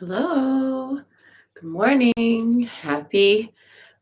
Hello. Good morning. Happy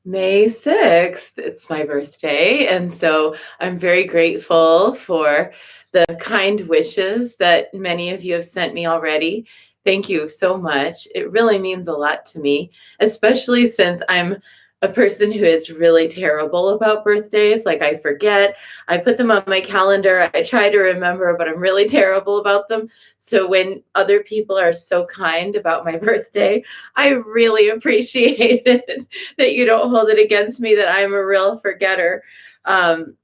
May 6th. It's my birthday. And so I'm very grateful for the kind wishes that many of you have sent me already. Thank you so much. It really means a lot to me, especially since I'm a person who is really terrible about birthdays. Like I forget, I put them on my calendar. I try to remember, but I'm really terrible about them. So when other people are so kind about my birthday, I really appreciate it that you don't hold it against me that I'm a real forgetter. Um,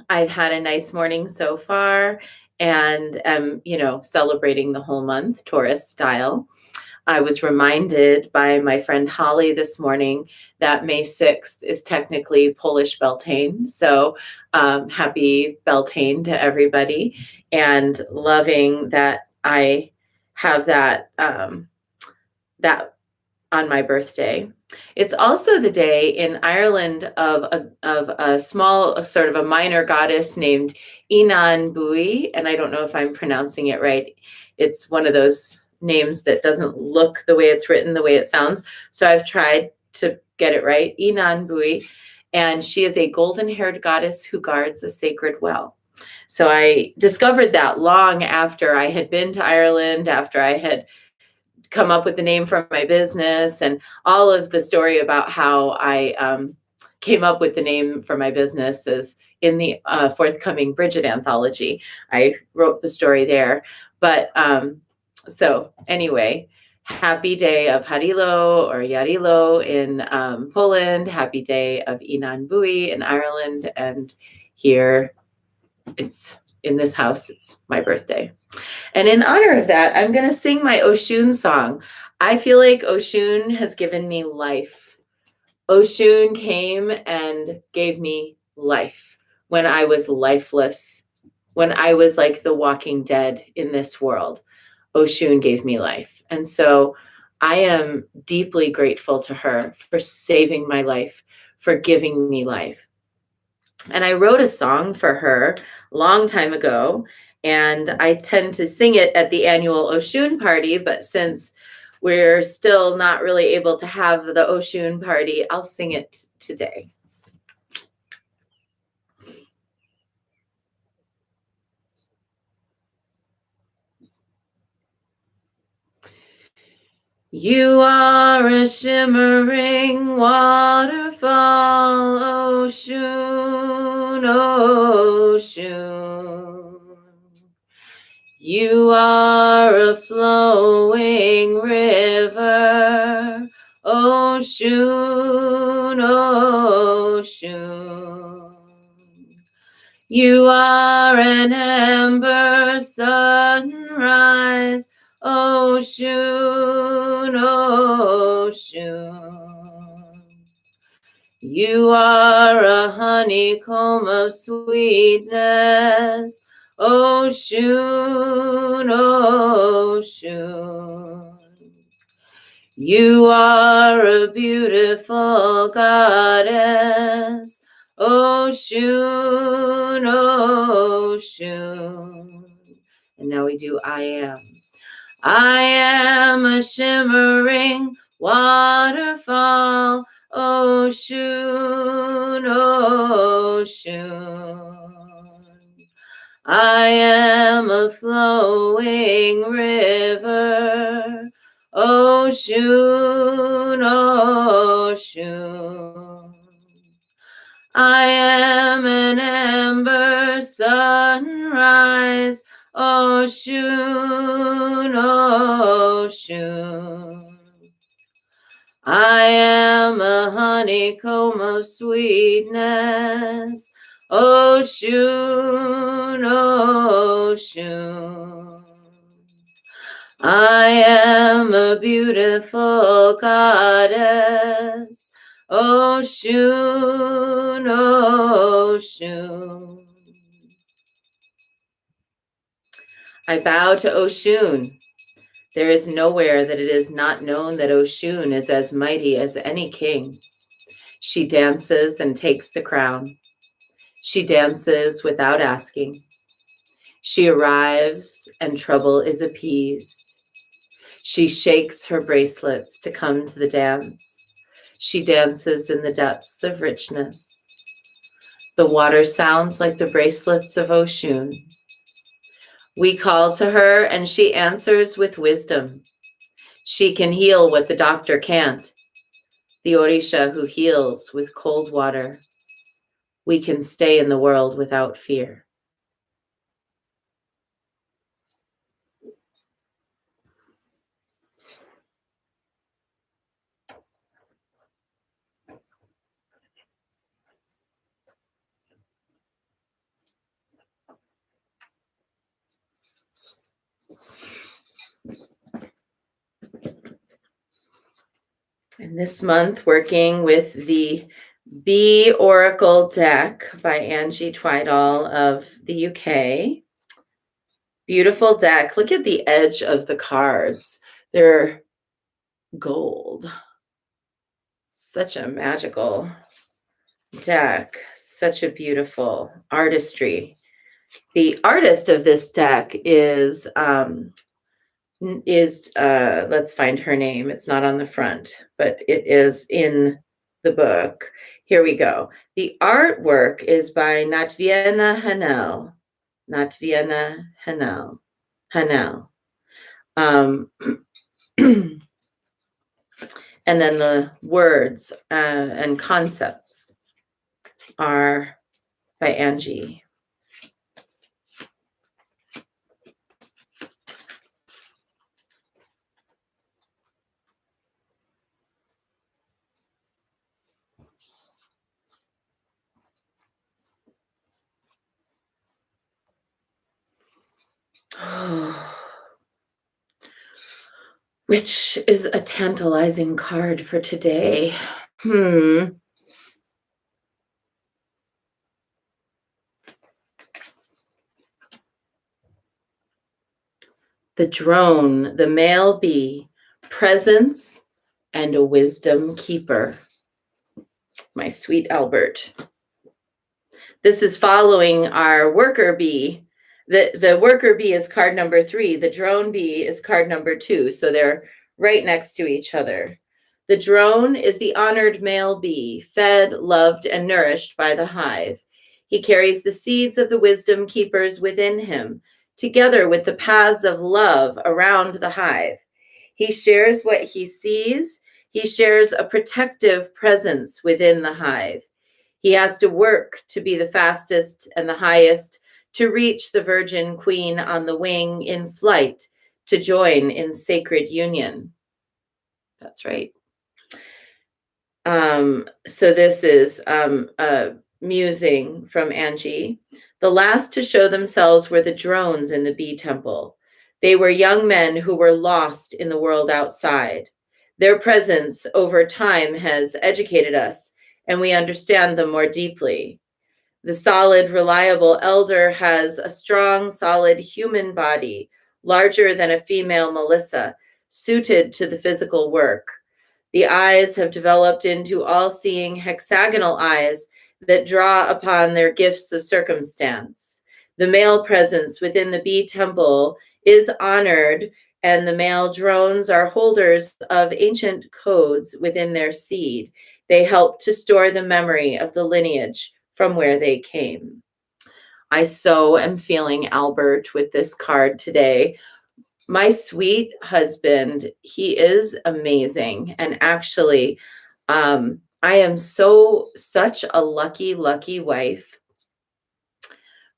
I've had a nice morning so far and am, celebrating the whole month, Taurus style. I was reminded by my friend Holly this morning that May 6th is technically Polish Beltane. So happy Beltane to everybody and loving that I have that on my birthday. It's also the day in Ireland of a small, sort of a minor goddess named Inan Bui, and I don't know if I'm pronouncing it right. It's one of those names that doesn't look the way it's written, the way it sounds. So I've tried to get it right. Inan Bui, and she is a golden-haired goddess who guards a sacred well. So I discovered that long after I had been to Ireland, after I had come up with the name for my business and all of the story about how I came up with the name for my business is in the forthcoming Bridget anthology. I wrote the story there. But so anyway, happy day of Harilo or Yarilo in Poland. Happy day of Inan Bui in Ireland. And here it's in this house, it's my birthday. And in honor of that, I'm going to sing my Oshun song. I feel like Oshun has given me life. Oshun came and gave me life when I was lifeless, when I was like the walking dead in this world. Oshun gave me life. And so I am deeply grateful to her for saving my life, for giving me life. And I wrote a song for her a long time ago, and I tend to sing it at the annual Oshun party, but since we're still not really able to have the Oshun party, I'll sing it today. You are a shimmering waterfall, Oshun, Oshun. You are a flowing river, Oshun, Oshun. You are an ember sunrise, Oshun, Oshun. You are a honeycomb of sweetness, Oshun, Oshun. You are a beautiful goddess, Oshun, Oshun. And now we do I am. I am a shimmering waterfall, Oshun, Oshun. I am a flowing river, Oshun, Oshun. I am an ember sunrise, Oshun, Oshun. I am a honeycomb of sweetness, Oshun, Oshun. I am a beautiful goddess, Oshun, Oshun. I bow to Oshun. There is nowhere that it is not known that Oshun is as mighty as any king. She dances and takes the crown. She dances without asking. She arrives and trouble is appeased. She shakes her bracelets to come to the dance. She dances in the depths of richness. The water sounds like the bracelets of Oshun. We call to her and she answers with wisdom. She can heal what the doctor can't. The Orisha who heals with cold water. We can stay in the world without fear. And this month, working with the Bee Oracle deck by Angie Twydahl of the UK. Beautiful deck. Look at the edge of the cards. They're gold. Such a magical deck. Such a beautiful artistry. The artist of this deck is let's find her name. It's not on the front, but it is in the book. Here we go. The artwork is by Natviena Hanel. Natviena Hanel. And then the words and concepts are by Angie. Which is a tantalizing card for today. The drone, the male bee, presence, and a wisdom keeper. My sweet Albert. This is following our worker bee. The worker bee is card number 3. The drone bee is card number 2. So they're right next to each other. The drone is the honored male bee, fed, loved, and nourished by the hive. He carries the seeds of the wisdom keepers within him, together with the paths of love around the hive. He shares what he sees. He shares a protective presence within the hive. He has to work to be the fastest and the highest, to reach the virgin queen on the wing in flight, to join in sacred union. That's right. So this is a musing from Angie. The last to show themselves were the drones in the bee temple. They were young men who were lost in the world outside. Their presence over time has educated us, and we understand them more deeply. The solid, reliable elder has a strong, solid human body, larger than a female Melissa, suited to the physical work. The eyes have developed into all-seeing hexagonal eyes that draw upon their gifts of circumstance. The male presence within the bee temple is honored, and the male drones are holders of ancient codes within their seed. They help to store the memory of the lineage from where they came. I so am feeling Albert with this card today. My sweet husband, he is amazing. And actually, I am such a lucky wife,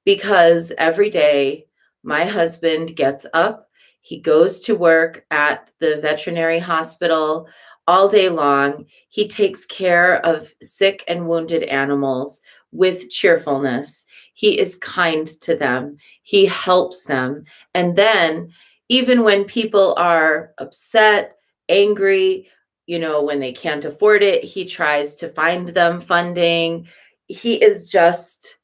because every day my husband gets up, he goes to work at the veterinary hospital all day long. He takes care of sick and wounded animals with cheerfulness. He is kind to them. He helps them. And then even when people are upset, angry, when they can't afford it, he tries to find them funding. He is just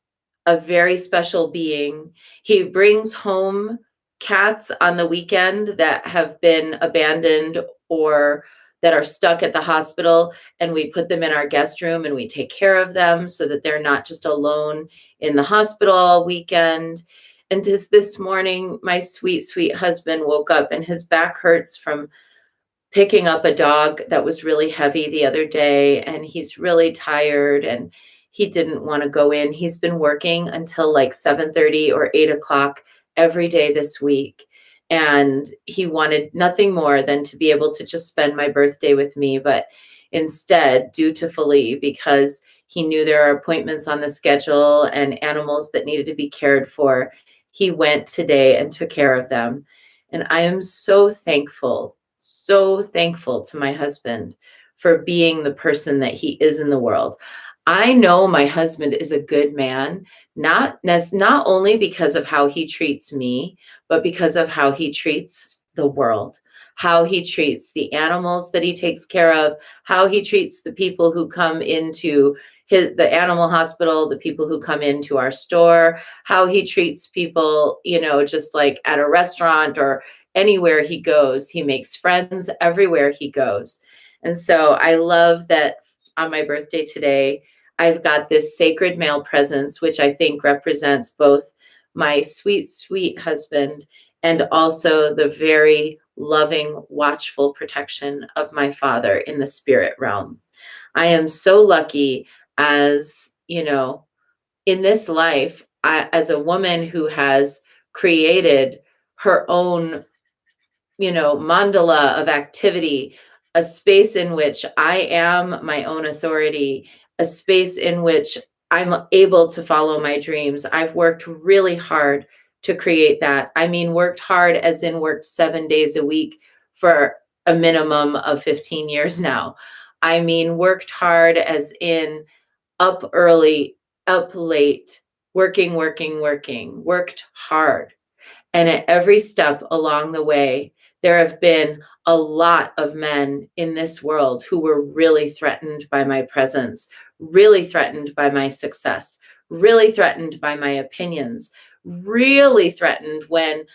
a very special being. He brings home cats on the weekend that have been abandoned or that are stuck at the hospital, and we put them in our guest room and we take care of them so that they're not just alone in the hospital all weekend. And just this morning, my sweet, sweet husband woke up and his back hurts from picking up a dog that was really heavy the other day, and he's really tired and he didn't want to go in. He's been working until like 7:30 or 8 o'clock every day this week. And he wanted nothing more than to be able to just spend my birthday with me. But instead, dutifully, because he knew there are appointments on the schedule and animals that needed to be cared for, he went today and took care of them. And I am so thankful to my husband for being the person that he is in the world. I know my husband is a good man, not only because of how he treats me, but because of how he treats the world, how he treats the animals that he takes care of, how he treats the people who come into the animal hospital, the people who come into our store, how he treats people, just like at a restaurant or anywhere he goes. He makes friends everywhere he goes. And so I love that on my birthday today, I've got this sacred male presence, which I think represents both my sweet, sweet husband and also the very loving, watchful protection of my father in the spirit realm. I am so lucky, as in this life, as a woman who has created her own mandala of activity, a space in which I am my own authority, a space in which I'm able to follow my dreams. I've worked really hard to create that. I mean, worked hard as in worked 7 days a week for a minimum of 15 years now. I mean, worked hard as in up early, up late, worked hard. And at every step along the way, there have been a lot of men in this world who were really threatened by my presence, really threatened by my success, really threatened by my opinions, really threatened when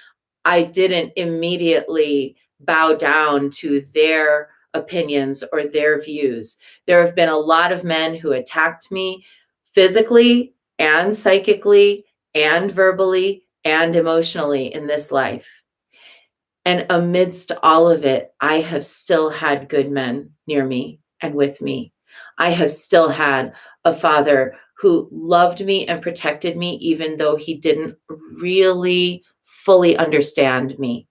I didn't immediately bow down to their opinions or their views. There have been a lot of men who attacked me physically and psychically and verbally and emotionally in this life. And amidst all of it, I have still had good men near me and with me. I have still had a father who loved me and protected me, even though he didn't really fully understand me,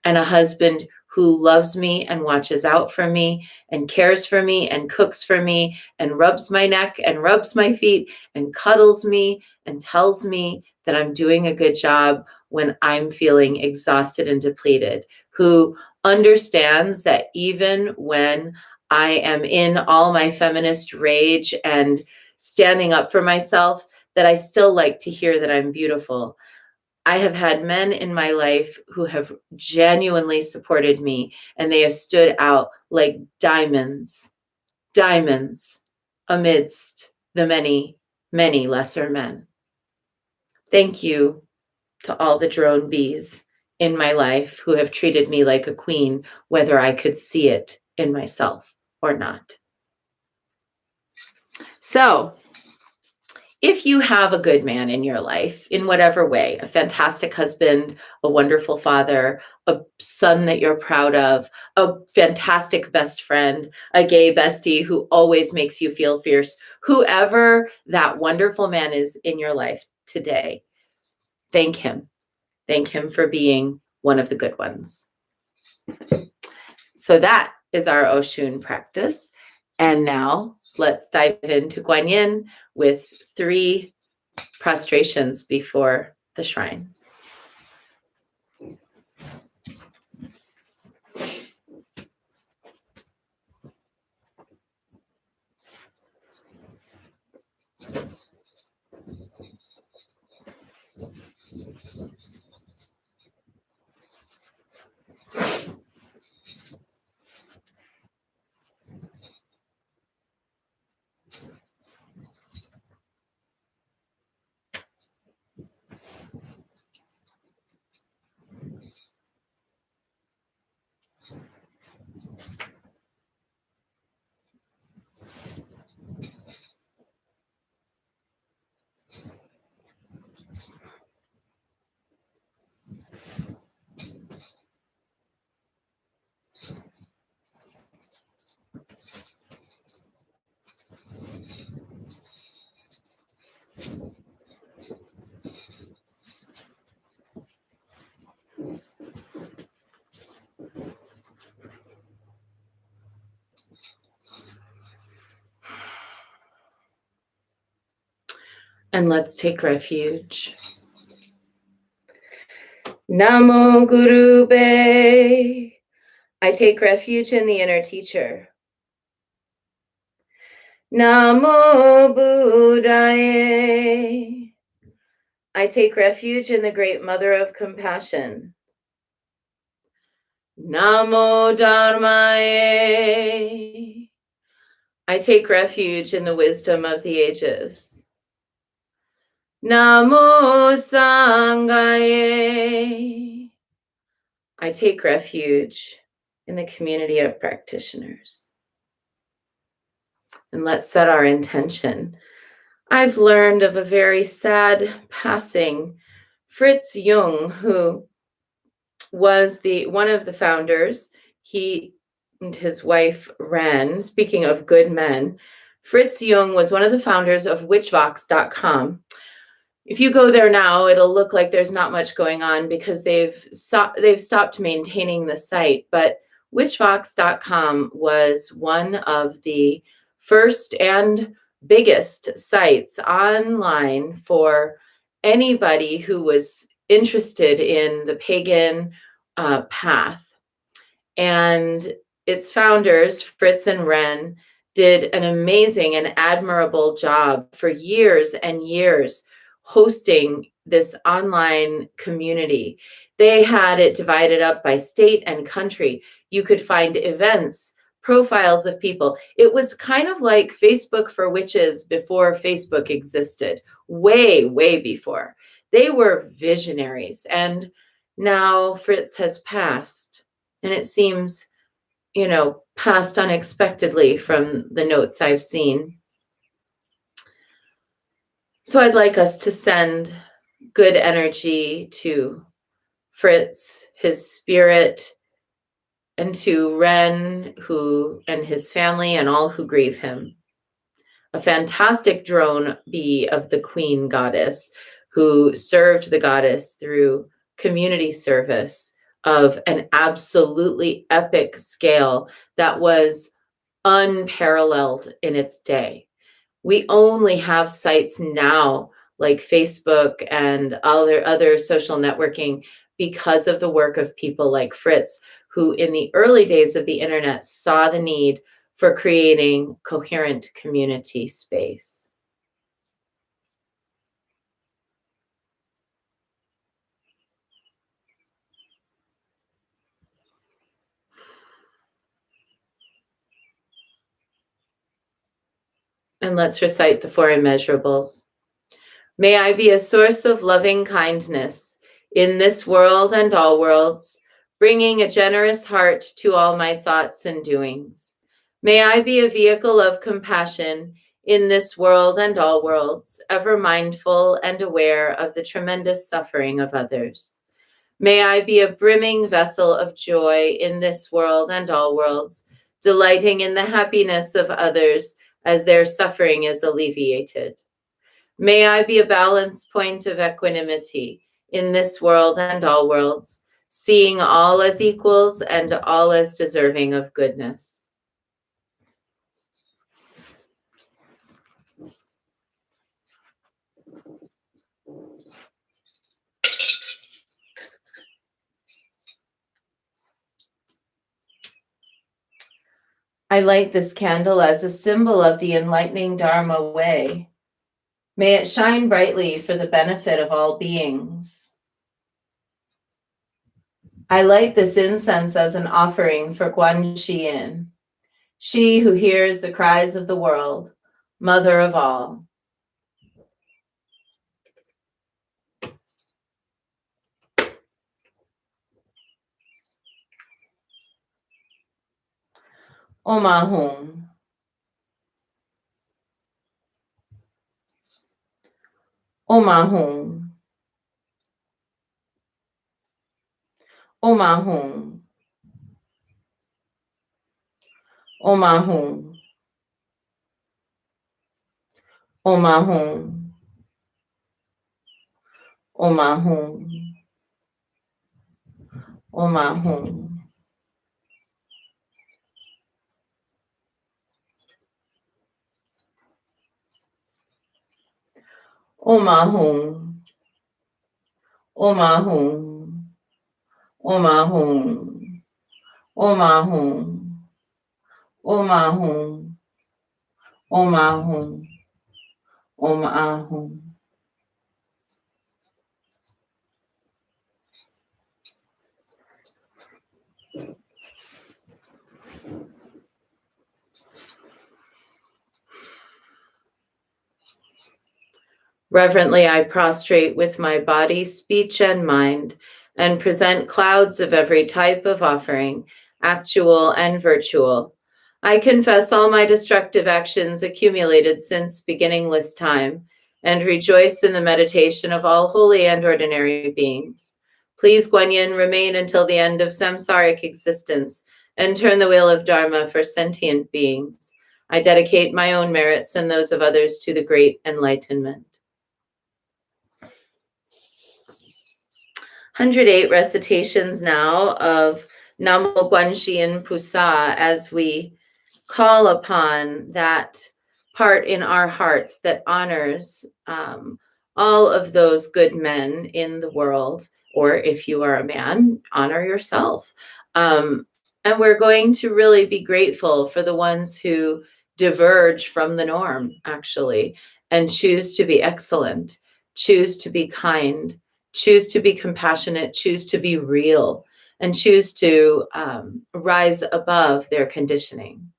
and a husband who loves me and watches out for me and cares for me and cooks for me and rubs my neck and rubs my feet and cuddles me and tells me that I'm doing a good job when I'm feeling exhausted and depleted, who understands that even when I am in all my feminist rage and standing up for myself, that I still like to hear that I'm beautiful. I have had men in my life who have genuinely supported me, and they have stood out like diamonds, diamonds amidst the many, many lesser men. Thank you to all the drone bees in my life who have treated me like a queen, whether I could see it in myself or not. So, if you have a good man in your life, in whatever way, a fantastic husband, a wonderful father, a son that you're proud of, a fantastic best friend, a gay bestie who always makes you feel fierce, whoever that wonderful man is in your life today, thank him. Thank him for being one of the good ones. So that is our Oshun practice. And now let's dive into Guanyin with 3 prostrations before the shrine. And let's take refuge. Namo Gurube. I take refuge in the inner teacher. Namo Buddhaye. I take refuge in the great mother of compassion. Namo Dharmaye. I take refuge in the wisdom of the ages. Namo Sanghaye. I take refuge in the community of practitioners. And let's set our intention. I've learned of a very sad passing, Fritz Jung, who was one of the founders. He and his wife ran, speaking of good men, Fritz Jung was one of the founders of witchvox.com. If you go there now, it'll look like there's not much going on because they've stopped maintaining the site. But witchvox.com was one of the first and biggest sites online for anybody who was interested in the pagan path. And its founders, Fritz and Ren, did an amazing and admirable job for years and years hosting this online community. They had it divided up by state and country. You could find events, profiles of people. It was kind of like Facebook for witches before Facebook existed, way, way before. They were visionaries. And now Fritz has passed. And it seems, passed unexpectedly from the notes I've seen. So I'd like us to send good energy to Fritz, his spirit, and to Ren, and his family and all who grieve him. A fantastic drone bee of the Queen Goddess who served the goddess through community service of an absolutely epic scale that was unparalleled in its day. We only have sites now like Facebook and other social networking because of the work of people like Fritz, who in the early days of the internet saw the need for creating coherent community space. And let's recite the four immeasurables. May I be a source of loving kindness in this world and all worlds, bringing a generous heart to all my thoughts and doings. May I be a vehicle of compassion in this world and all worlds, ever mindful and aware of the tremendous suffering of others. May I be a brimming vessel of joy in this world and all worlds, delighting in the happiness of others as their suffering is alleviated. May I be a balance point of equanimity in this world and all worlds, seeing all as equals and all as deserving of goodness. I light this candle as a symbol of the enlightening Dharma way. May it shine brightly for the benefit of all beings. I light this incense as an offering for Guan Xiyin, she who hears the cries of the world, mother of all. Om Ahum. Om Ahum. Om Ahum. Om Ahum. Om Ahum. Om Ahum. Om Ahum. Om Ahum, Om Ahum, Om Ahum, Om Ahum, Om Ahum, Om Ahum, Om Ahum. Reverently, I prostrate with my body, speech, and mind, and present clouds of every type of offering, actual and virtual. I confess all my destructive actions accumulated since beginningless time, and rejoice in the meditation of all holy and ordinary beings. Please, Guanyin, remain until the end of samsaric existence, and turn the wheel of Dharma for sentient beings. I dedicate my own merits and those of others to the great enlightenment. 108 recitations now of Namo Guanxin Pusa as we call upon that part in our hearts that honors all of those good men in the world, or if you are a man, honor yourself. And we're going to really be grateful for the ones who diverge from the norm, actually, and choose to be excellent, choose to be kind, choose to be compassionate, choose to be real, and choose to rise above their conditioning.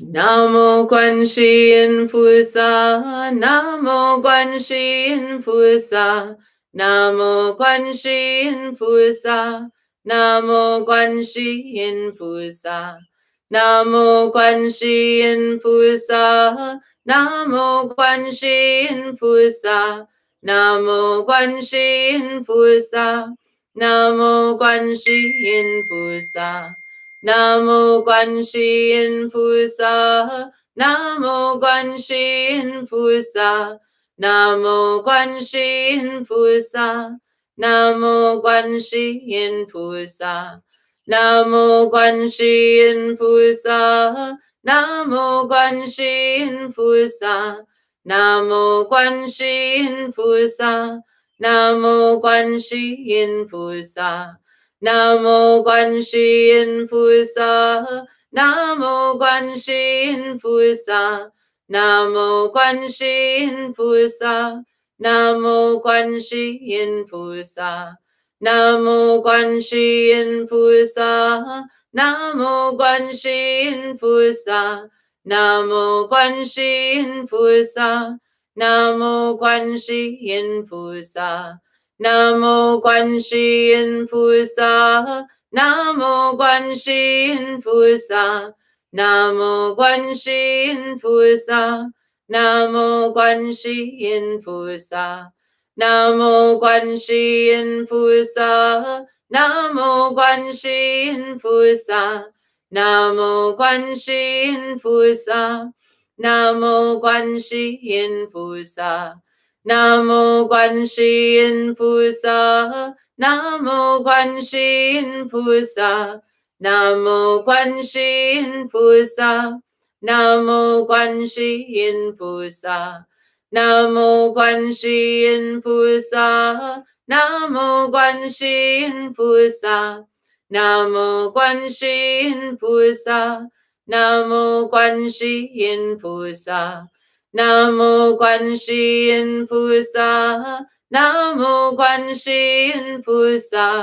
Namo Guanxin Pusa, Namo Guanxin Pusa, Namo Guanxin Pusa, Namo Guanxin Pusa, Namo Guanxin Pusa, Namo Guanxin Pusa, Namo Guanxin Pusa, Namo Guanxin Pusa. Namo Guanxin Pusa, Namo Guanxin Pusa, Namo Guanxin Pusa, Namo Guanxin Pusa, Namo Guanxin Pusa, Namo Guanxin Pusa, Namo Guanxin Pusa, Namo Guanxin Pusa. Namo Guanxin Pusa, Namo Guanxin Pusa, Namo Guanxin Pusa, Namo Guanxin Pusa, Namo Guanxin Pusa, Namo Guanxin Pusa, Namo Guanxin Pusa, Namo Guanxin Pusa. Namo Guanxin Pusa, Namo Guanxin Pusa, Namo Guanxin Pusa, Namo Guanxin Pusa, Namo Guanxin Pusa, Namo Guanxin Pusa, Namo Guanxin Pusa, Namo Guanxin Pusa. Namo Guanxin Pusa, Namo Guanxin Pusa, Namo Guanxin Pusa, Namo Guanxin Pusa, Namo Guanxin Pusa, Namo Guanxin Pusa, Namo Guanxin Pusa, Namo Guanxin Pusa. Namo Guanxin Pusa, Namo Guanxin Pusa,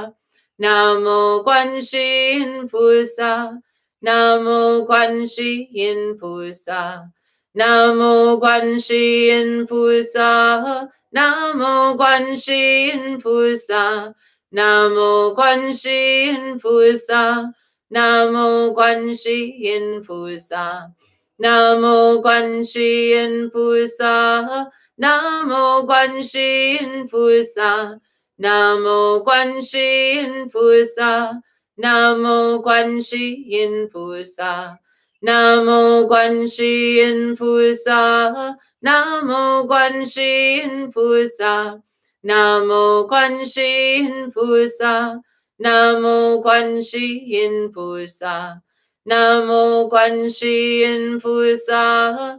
Namo Guanxin Pusa, Namo Guanxin Pusa, Namo Guanxin Pusa, Namo Guanxin Pusa, Namo Guanxin Pusa, Namo Guanxin Pusa. Namo Guanxin Pusa, Namo Guanxin Pusa, Namo Guanxin Pusa, Namo Guanxin Pusa, Namo Guanxin Pusa, Namo Guanxin Pusa, Namo Guanxin Pusa, Namo Guanxin Pusa. Namo Guanxin Pusa,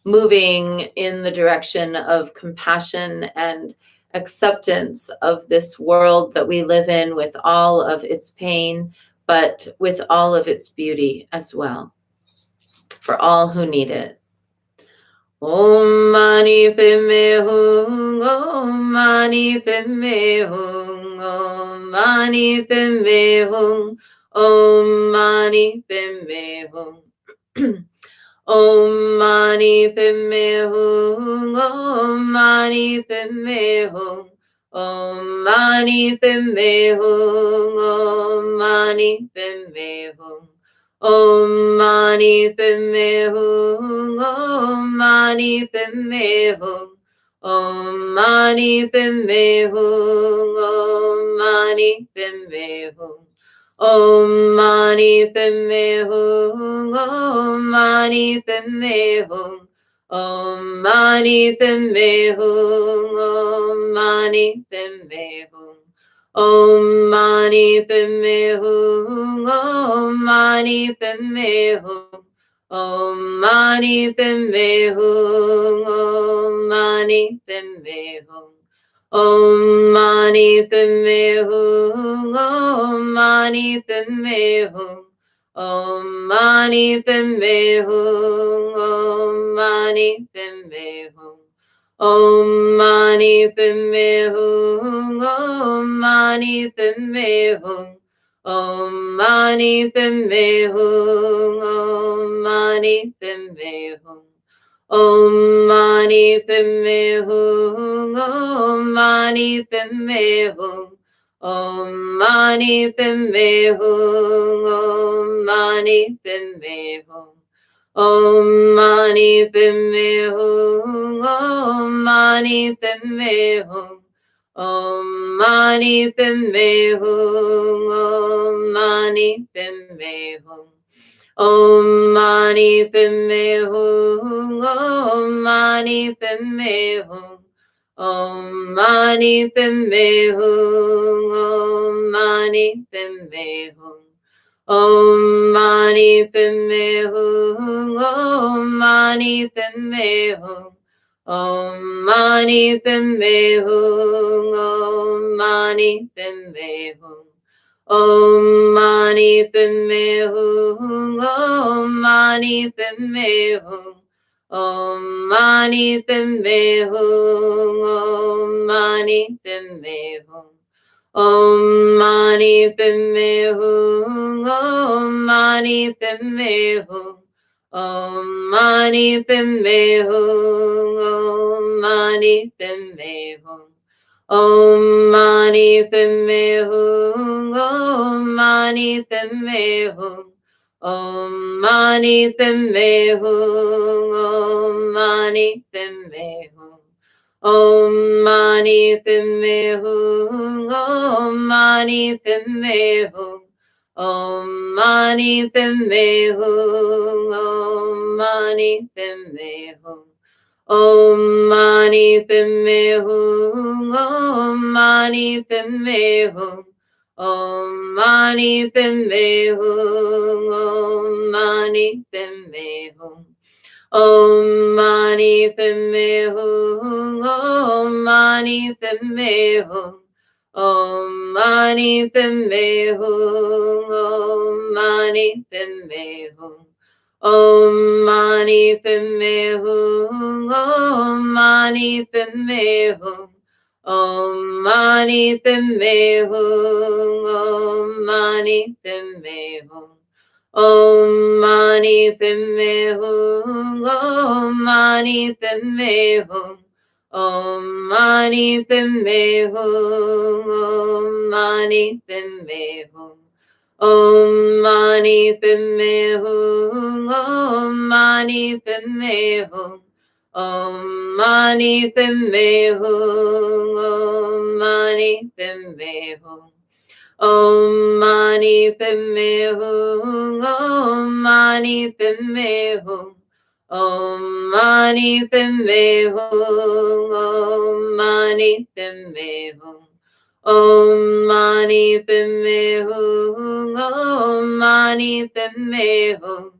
moving in the direction of compassion and acceptance of this world that we live in with all of its pain, but with all of its beauty as well, for all who need it. Om Mani Padme Hum, Om Mani Padme Hum, Om Mani Padme Hum, Om Mani Padme Hum. Om Mani Padme Hum, Om Mani Padme Hum, Om Mani Padme Hum, Om Mani Padme Hum. Om Mani Padme Hum, Om Mani Padme Hum, Om Mani Padme Hum, Om Mani Padme Hum. Om Mani Padme Hum, Om Mani Padme Hum, Om Mani Padme Hum, Om Mani Padme Hum. Om Mani Padme Hum, Om Mani Padme Hum, Om Mani Padme Hum, Om Mani Padme Hum. Om Mani Padme Hum, Om Mani Padme Hum, Om Mani Padme Hum, Om Mani Padme Hum. Om Mani Padme Hum, Om Mani Padme Hum, Om Mani Padme Hum, Om Mani Padme Hum. Om Mani Padme Hum, Om Mani Padme Hum, Om Mani Padme Hum, Om Mani Padme Hum. Om Mani Padme Hum, Om Mani Padme Hum, Om Mani Padme Hum, Om Mani Padme Hum. Om Mani Padme Hum, Om Mani Padme Hum, Om Mani Padme Hum, Om Mani Padme Hum. Om Mani Padme Hum, Om Mani Padme Hum, Om Mani Padme Hum, Om Mani Padme Hum. Om Mani Padme Hum, Om Mani Padme Hum, Om Mani Padme Hum, Om Mani Padme Hum. Om Mani Padme Hum, Om Mani Padme Hum, Om Mani Padme Hum, Om Mani Padme Hum. Om Mani Padme Hum, Om Mani Padme Hum, Om Mani Padme Hum, Om Mani Padme Hum. Om Mani Padme Hum, Om Mani Padme Hum, Om Mani Padme Hum, Om Mani Padme Hum. Om Mani Padme Hum, Om Mani Padme Hum, Om Mani Padme Hum, Om Mani Padme Hum. Om Mani Padme Hum, Om Mani Padme Hum, Om Mani Padme Hum, Om Mani Padme Hum. Om Mani Padme Hum, Om Mani Padme Hum, Om Mani Padme Hum, Om Mani Padme Hum. Om Mani Padme Hum, Om Mani Padme Hum, Om Mani Padme Hum, Om Mani Padme Hum. Om Mani Padme Hum, Om Mani Padme Hum, Om Mani Padme Hum, Om Mani Padme Hum. Om Mani Padme Hum, Om Mani Padme Hum, Om Mani Padme Hum, Om Mani Padme Hum. Om Mani Padme Hum, Om Mani Padme Hum,